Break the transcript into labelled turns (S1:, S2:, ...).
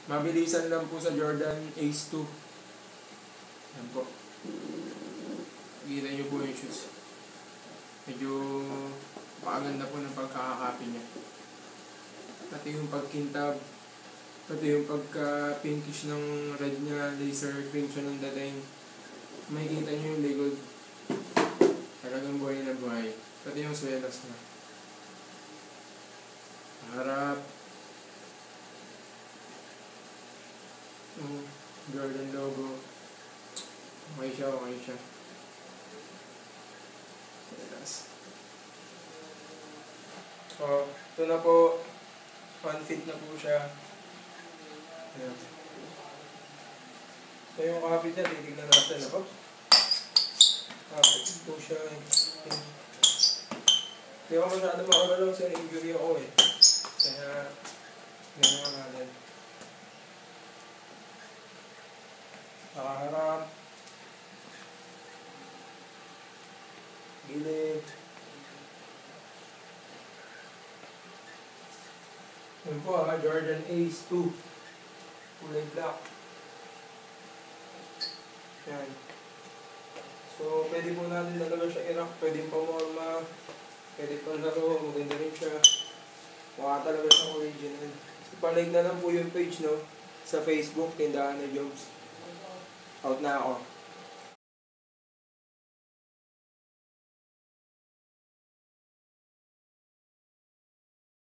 S1: Mabilisan lang po sa Jordan Ace 2. Yan po. Kita nyo po yung shoes. Medyo pakaganda po ng pagkakakapi niya. Pati yung pagkintab, pati yung pagka-pinkish ng red niya, laser crimson ng dating. Makikita nyo yung likod. Talagang buhay na buhay. Pati yung swelas niya. Harap. Jordan logo. Okay siya, okay siya. Ito na po. 1 feet na po siya. Ayan. Ito yung kapit niya. Titignan natin. Kapit po siya. Hindi ako masyado makagalaw sa injury ako eh. Kaya, gano'n nga natin. Nakaharap. Gilid. Yun po Jordan Ace 2. Kulay black. Yan. So, pwede po natin talaga siya i-rock. Pwede pa morma. Pwede pa laro. Maganda rin siya. Mukha talaga siyang original. Palike na lang po yung page, no? Sa Facebook, Tindahan ni Jobs. Out na ako.